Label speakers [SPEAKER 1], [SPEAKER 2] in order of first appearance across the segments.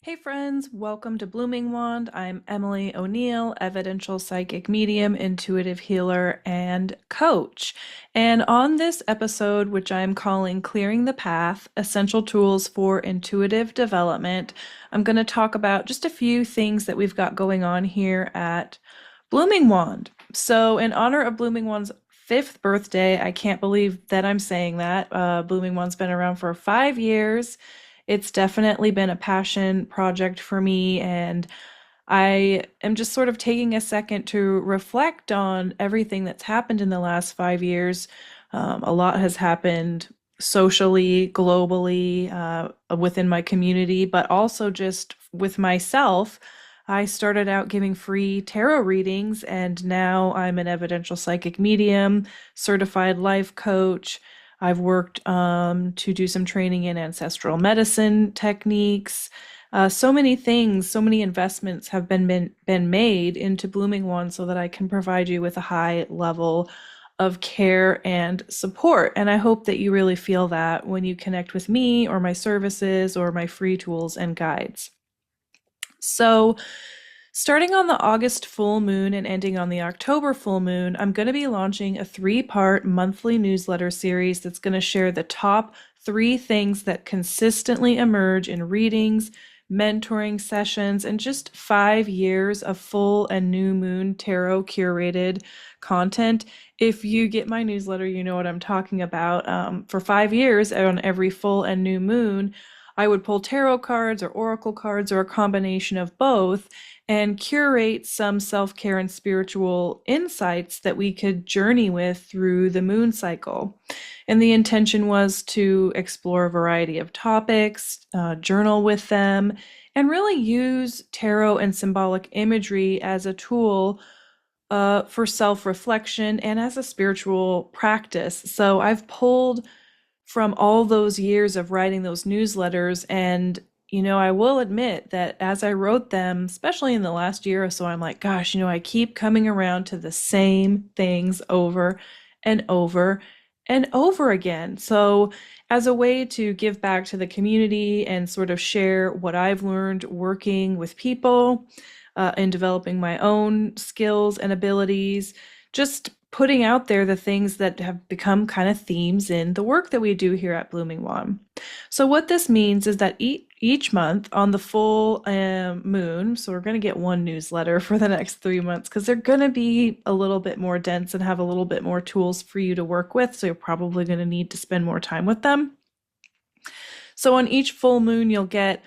[SPEAKER 1] Hey friends, welcome to Blooming Wand. I'm Emily O'Neill, evidential psychic medium, intuitive healer, and coach. And on this episode, which I'm calling Clearing the Path, Essential Tools for Intuitive Development, I'm going to talk about just a few things that we've got going on here at Blooming Wand. So, in honor of Blooming Wand's fifth birthday, I can't believe that I'm saying that. Blooming Wand's been around for 5 years. It's definitely been a passion project for me, and I am just sort of taking a second to reflect on everything that's happened in the last 5 years. A lot has happened socially, globally, within my community, but also just with myself. I started out giving free tarot readings, and now I'm an evidential psychic medium, certified life coach. I've worked to do some training in ancestral medicine techniques. So many things, so many investments have been made into Blooming One so that I can provide you with a high level of care and support. And I hope that you really feel that when you connect with me or my services or my free tools and guides. So, starting on the August full moon and ending on the October full moon, I'm going to be launching a 3-part monthly newsletter series that's going to share the top 3 things that consistently emerge in readings, mentoring sessions, and just 5 years of full and new moon tarot curated content. If you get my newsletter, you know what I'm talking about. For 5 years, on every full and new moon, I would pull tarot cards or oracle cards or a combination of both and curate some self care and spiritual insights that we could journey with through the moon cycle. And the intention was to explore a variety of topics, journal with them, and really use tarot and symbolic imagery as a tool for self reflection and as a spiritual practice. So I've pulled from all those years of writing those newsletters. And, I will admit that as I wrote them, especially in the last year or so, I'm like, gosh, I keep coming around to the same things over and over and over again. So, as a way to give back to the community and sort of share what I've learned working with people and developing my own skills and abilities, just putting out there the things that have become kind of themes in the work that we do here at Blooming One. So, what this means is that each month on the full moon, so we're going to get one newsletter for the next 3 months because they're going to be a little bit more dense and have a little bit more tools for you to work with. So, you're probably going to need to spend more time with them. So, on each full moon, you'll get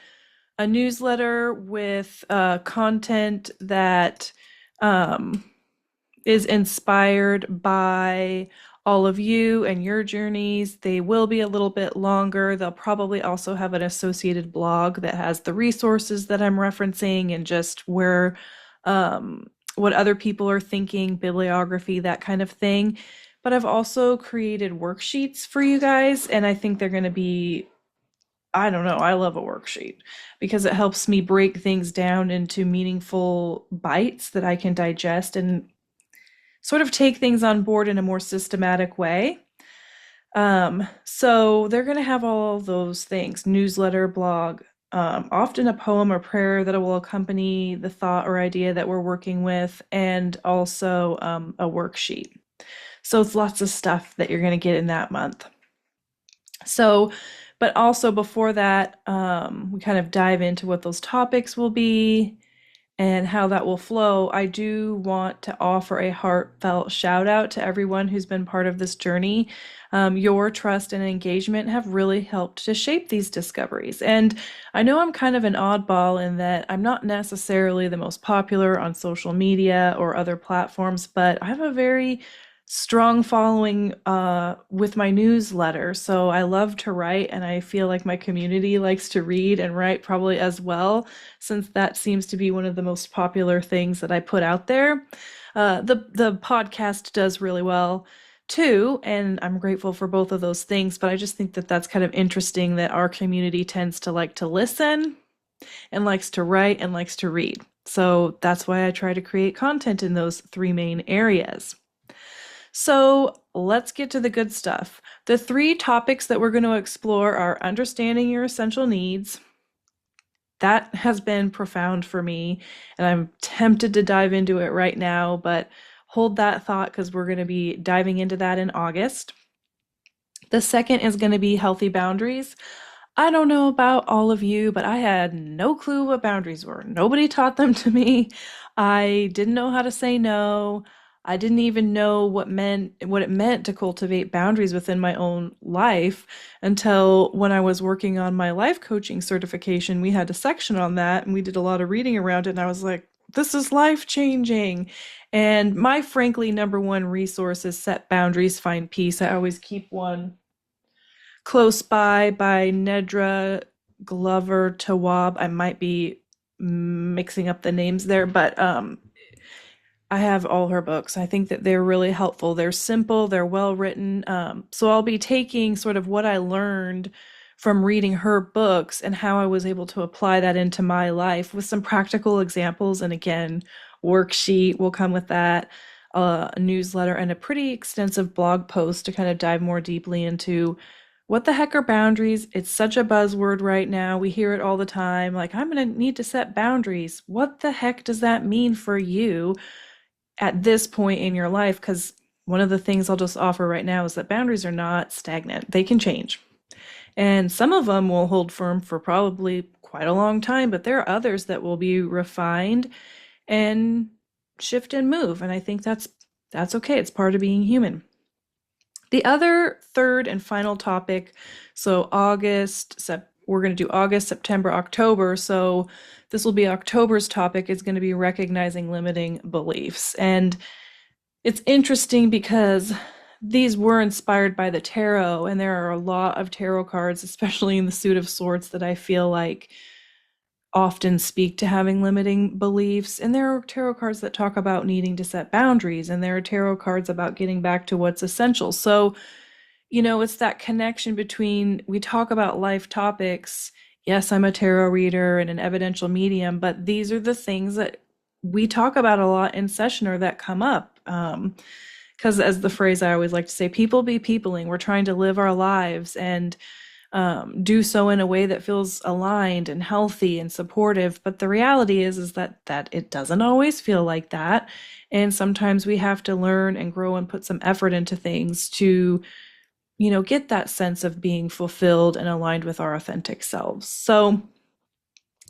[SPEAKER 1] a newsletter with content that is inspired by all of you and your journeys. They will be a little bit longer. They'll probably also have an associated blog that has the resources that I'm referencing and just where what other people are thinking, bibliography, that kind of thing. But I've also created worksheets for you guys, and I think they're going to be, I don't know, I love a worksheet because it helps me break things down into meaningful bites that I can digest and sort of take things on board in a more systematic way. So they're going to have all those things: newsletter, blog, often a poem or prayer that will accompany the thought or idea that we're working with, and also a worksheet. So it's lots of stuff that you're going to get in that month. So, but also before that, we kind of dive into what those topics will be and how that will flow. I do want to offer a heartfelt shout out to everyone who's been part of this journey. Your trust and engagement have really helped to shape these discoveries. And I know I'm kind of an oddball in that I'm not necessarily the most popular on social media or other platforms, but I have a very strong following with my newsletter. So I love to write, and I feel like my community likes to read and write probably as well, since that seems to be one of the most popular things that I put out there. The podcast does really well too, and I'm grateful for both of those things. But I just think that that's kind of interesting that our community tends to like to listen and likes to write and likes to read. So that's why I try to create content in those 3 main areas. So let's get to the good stuff. The 3 topics that we're going to explore are understanding your essential needs, that has been profound for me, and I'm tempted to dive into it right now, but hold that thought because we're going to be diving into that in August. The second is going to be healthy boundaries. I don't know about all of you, but I had no clue what boundaries were. Nobody taught them to me. I didn't know how to say no. I didn't even know what it meant to cultivate boundaries within my own life until when I was working on my life coaching certification. We had a section on that and we did a lot of reading around it, and I was like, this is life changing. And my frankly number one resource is Set Boundaries, Find Peace. I always keep one close by Nedra Glover Tawwab. I might be mixing up the names there, but I have all her books. I think that they're really helpful. They're simple, they're well written. So I'll be taking sort of what I learned from reading her books and how I was able to apply that into my life with some practical examples. And again, worksheet will come with that, a newsletter, and a pretty extensive blog post to kind of dive more deeply into what the heck are boundaries? It's such a buzzword right now. We hear it all the time. Like, I'm going to need to set boundaries. What the heck does that mean for you at this point in your life? Because one of the things I'll just offer right now is that boundaries are not stagnant, they can change. And some of them will hold firm for probably quite a long time, but there are others that will be refined and shift and move. And I think that's okay. It's part of being human. The other third and final topic, so we're going to do August, September, October. So this will be October's topic, is going to be recognizing limiting beliefs. And it's interesting because these were inspired by the tarot, and there are a lot of tarot cards, especially in the Suit of Swords, that I feel like often speak to having limiting beliefs. And there are tarot cards that talk about needing to set boundaries, and there are tarot cards about getting back to what's essential. So, it's that connection between, we talk about life topics. Yes, I'm a tarot reader and an evidential medium, but these are the things that we talk about a lot in session or that come up. Because as the phrase I always like to say, people be peopling. We're trying to live our lives and do so in a way that feels aligned and healthy and supportive. But the reality is that it doesn't always feel like that. And sometimes we have to learn and grow and put some effort into things to, get that sense of being fulfilled and aligned with our authentic selves. So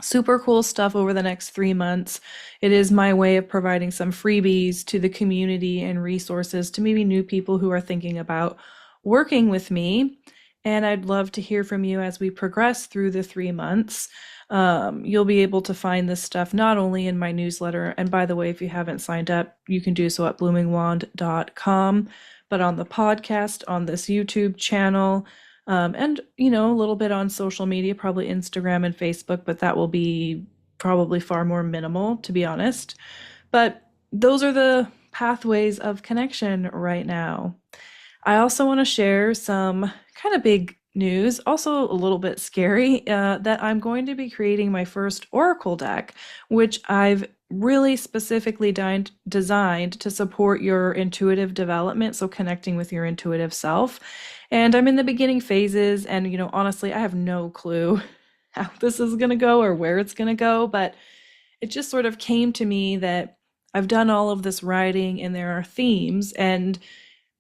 [SPEAKER 1] super cool stuff over the next 3 months. It is my way of providing some freebies to the community and resources to maybe new people who are thinking about working with me. And I'd love to hear from you as we progress through the 3 months. You'll be able to find this stuff not only in my newsletter, and by the way, if you haven't signed up, you can do so at bloomingwand.com, but on the podcast, on this YouTube channel, and a little bit on social media, probably Instagram and Facebook, but that will be probably far more minimal, to be honest. But those are the pathways of connection right now. I also want to share some kind of big news, also a little bit scary, that I'm going to be creating my first Oracle deck, which I've really specifically designed to support your intuitive development, so connecting with your intuitive self. And I'm in the beginning phases, and honestly, I have no clue how this is going to go or where it's going to go, but it just sort of came to me that I've done all of this writing and there are themes, and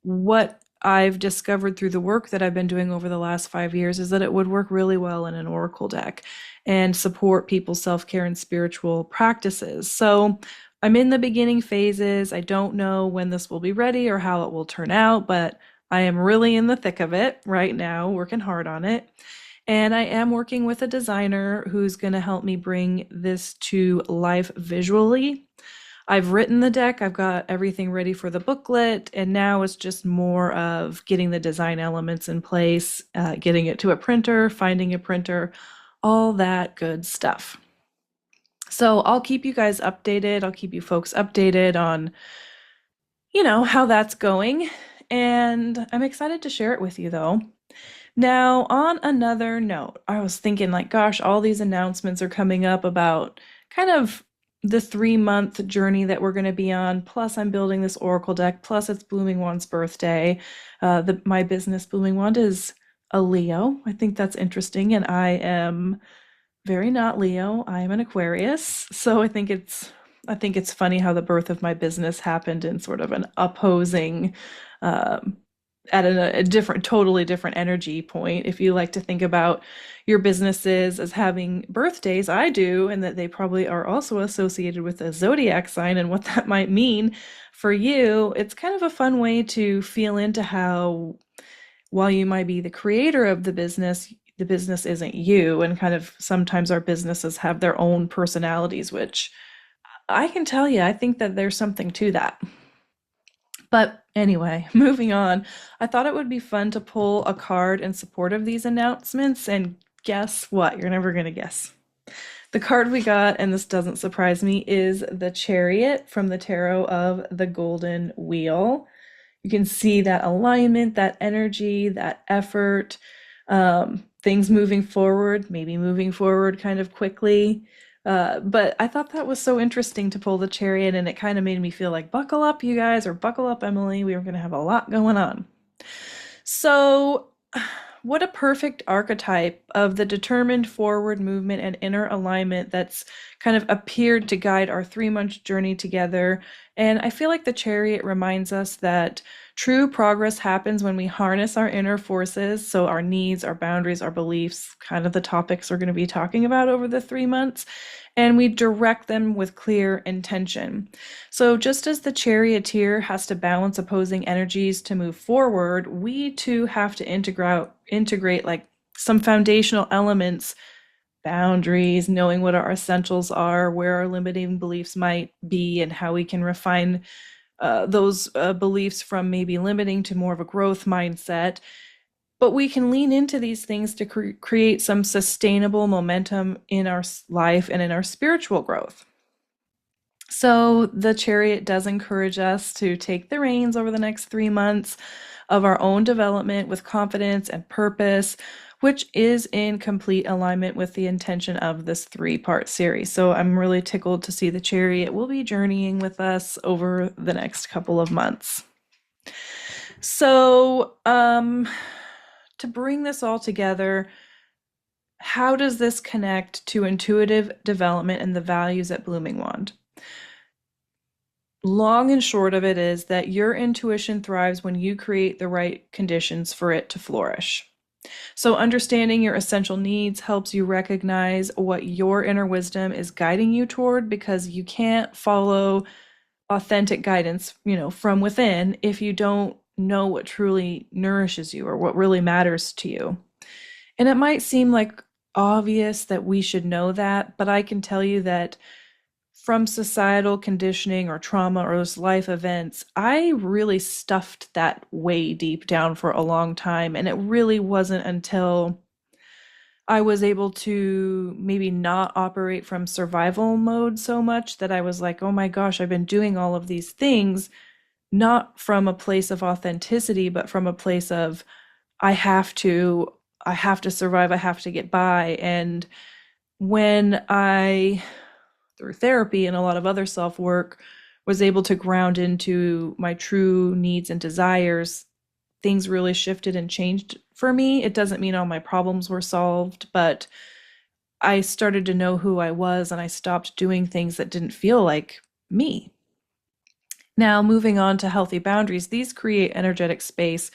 [SPEAKER 1] what I've discovered through the work that I've been doing over the last 5 years is that it would work really well in an Oracle deck and support people's self-care and spiritual practices. So I'm in the beginning phases. I don't know when this will be ready or how it will turn out, but I am really in the thick of it right now, working hard on it. And I am working with a designer who's going to help me bring this to life visually. I've written the deck, I've got everything ready for the booklet, and now it's just more of getting the design elements in place, getting it to a printer, finding a printer, all that good stuff. So I'll keep you guys updated. I'll keep you folks updated on, how that's going. And I'm excited to share it with you, though. Now, on another note, I was thinking, like, gosh, all these announcements are coming up about kind of the 3-month journey that we're going to be on. Plus, I'm building this Oracle deck. Plus, it's Blooming Wand's birthday. My business, Blooming Wand, is a Leo. I think that's interesting. And I am very not Leo. I am an Aquarius. So I think it's funny how the birth of my business happened in sort of an opposing um at a different, totally different energy point. If you like to think about your businesses as having birthdays, I do, and that they probably are also associated with a zodiac sign and what that might mean for you. It's kind of a fun way to feel into how, while you might be the creator of the business isn't you, and kind of sometimes our businesses have their own personalities, which I can tell you, I think that there's something to that. But anyway, moving on, I thought it would be fun to pull a card in support of these announcements, and guess what? You're never going to guess. The card we got, and this doesn't surprise me, is the Chariot from the Tarot of the Golden Wheel. You can see that alignment, that energy, that effort, things moving forward, maybe moving forward kind of quickly. But I thought that was so interesting to pull the Chariot, and it kind of made me feel like, buckle up, you guys, or buckle up, Emily. We were going to have a lot going on. So, what a perfect archetype of the determined forward movement and inner alignment that's kind of appeared to guide our 3 month journey together. And I feel like the Chariot reminds us that true progress happens when we harness our inner forces. So, our needs, our boundaries, our beliefs, kind of the topics we're going to be talking about over the 3 months, and we direct them with clear intention. So, just as the charioteer has to balance opposing energies to move forward, we too have to integrate like some foundational elements, boundaries, knowing what our essentials are, where our limiting beliefs might be, and how we can refine those beliefs from maybe limiting to more of a growth mindset. But we can lean into these things to create some sustainable momentum in our life and in our spiritual growth. So the Chariot does encourage us to take the reins over the next 3 months of our own development with confidence and purpose, which is in complete alignment with the intention of this 3 part series. So I'm really tickled to see the Chariot will be journeying with us over the next couple of months. So, to bring this all together, how does this connect to intuitive development and the values at Blooming Wand? Long and short of it is that your intuition thrives when you create the right conditions for it to flourish. So, understanding your essential needs helps you recognize what your inner wisdom is guiding you toward, because you can't follow authentic guidance, from within if you don't know what truly nourishes you or what really matters to you. And it might seem like obvious that we should know that, but I can tell you that from societal conditioning or trauma or those life events, I really stuffed that way deep down for a long time. And it really wasn't until I was able to maybe not operate from survival mode so much that I was like, oh my gosh, I've been doing all of these things, not from a place of authenticity, but from a place of I have to, I have to survive, I have to get by. And when I, through therapy and a lot of other self work, was able to ground into my true needs and desires, things really shifted and changed for me. It doesn't mean all my problems were solved, but I started to know who I was, and I stopped doing things that didn't feel like me. Now, moving on to healthy boundaries, these create energetic space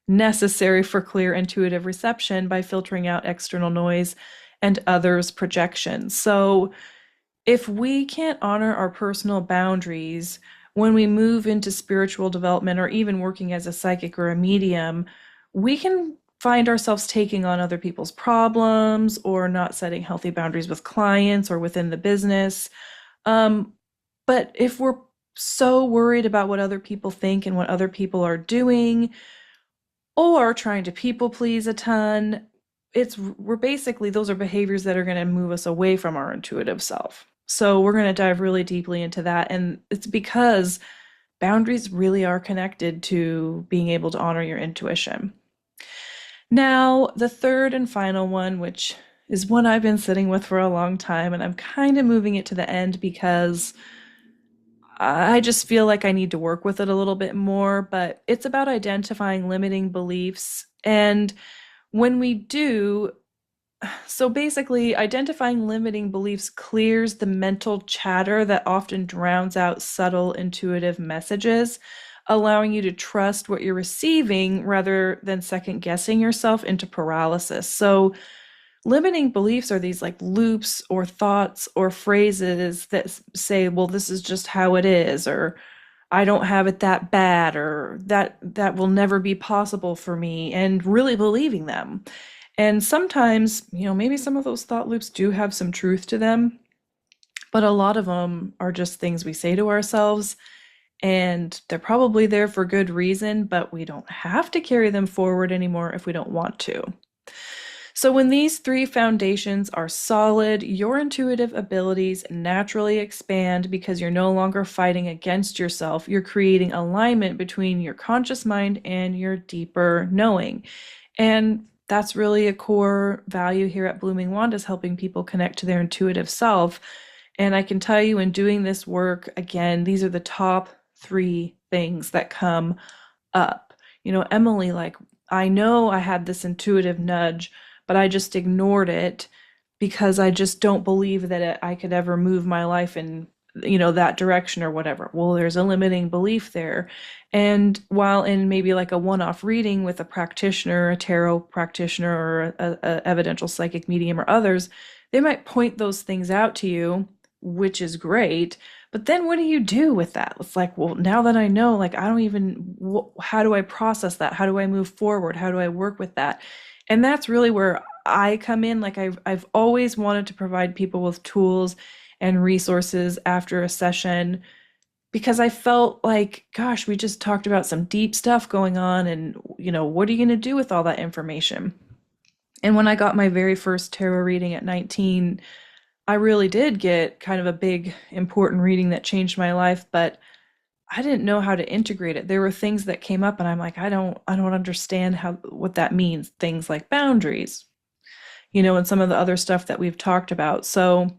[SPEAKER 1] necessary for clear intuitive reception by filtering out external noise and others' projections. So, if we can't honor our personal boundaries when we move into spiritual development or even working as a psychic or a medium, we can find ourselves taking on other people's problems or not setting healthy boundaries with clients or within the business. Um, but if we're so worried about what other people think and what other people are doing, or trying to people please a ton, we're basically, those are behaviors that are going to move us away from our intuitive self. So we're going to dive really deeply into that. And it's because boundaries really are connected to being able to honor your intuition. Now, the third and final one, which is one I've been sitting with for a long time, and I'm kind of moving it to the end because I just feel like I need to work with it a little bit more, but it's about identifying limiting beliefs. And when we do, So basically, identifying limiting beliefs clears the mental chatter that often drowns out subtle intuitive messages, allowing you to trust what you're receiving rather than second guessing yourself into paralysis. So, limiting beliefs are these like loops or thoughts or phrases that say, well, this is just how it is, or I don't have it that bad, or that will never be possible for me, and really believing them. And sometimes, maybe some of those thought loops do have some truth to them, but a lot of them are just things we say to ourselves, and they're probably there for good reason, but we don't have to carry them forward anymore if we don't want to. So, when these three foundations are solid, your intuitive abilities naturally expand because you're no longer fighting against yourself. You're creating alignment between your conscious mind and your deeper knowing. And that's really a core value here at Blooming Wand, is helping people connect to their intuitive self. And I can tell you, in doing this work, again, these are the top three things that come up. Emily, like, I know I had this intuitive nudge, but I just ignored it because I just don't believe that I could ever move my life in, that direction or whatever. Well, there's a limiting belief there. And while in maybe like a one-off reading with a practitioner, a tarot practitioner, or a evidential psychic medium or others, they might point those things out to you, which is great. But then what do you do with that? It's like, well, now that I know, like, I don't even, how do I process that? How do I move forward? How do I work with that? And that's really where I come in. Like, I've always wanted to provide people with tools and resources after a session, because I felt like, gosh, we just talked about some deep stuff going on, and, what are you going to do with all that information? And when I got my very first tarot reading at 19, I really did get kind of a big, important reading that changed my life, but I didn't know how to integrate it. There were things that came up and I'm like, I don't understand what that means. Things like boundaries, and some of the other stuff that we've talked about. So,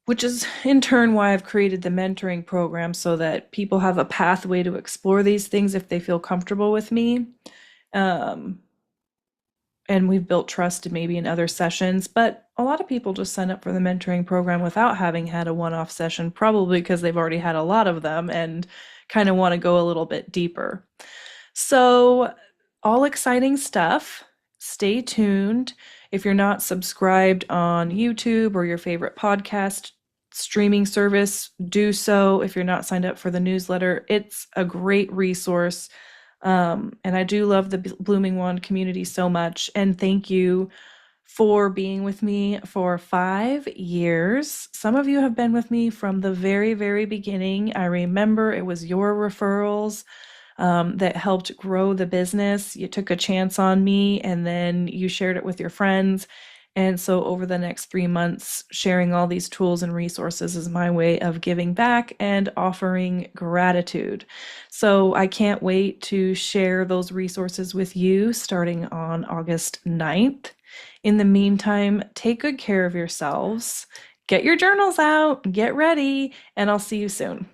[SPEAKER 1] which is in turn why I've created the mentoring program, so that people have a pathway to explore these things if they feel comfortable with me. Um, and we've built trust maybe in other sessions, but a lot of people just sign up for the mentoring program without having had a one-off session, probably because they've already had a lot of them and kind of want to go a little bit deeper. So, all exciting stuff. Stay tuned. If you're not subscribed on YouTube or your favorite podcast streaming service, do so. If you're not signed up for the newsletter, it's a great resource. And I do love the Blooming Wand community so much. And thank you for being with me for 5 years. Some of you have been with me from the very, very beginning. I remember it was your referrals that helped grow the business. You took a chance on me and then you shared it with your friends. And so over the next 3 months, sharing all these tools and resources is my way of giving back and offering gratitude. So I can't wait to share those resources with you starting on August 9th. In the meantime, take good care of yourselves, get your journals out, get ready, and I'll see you soon.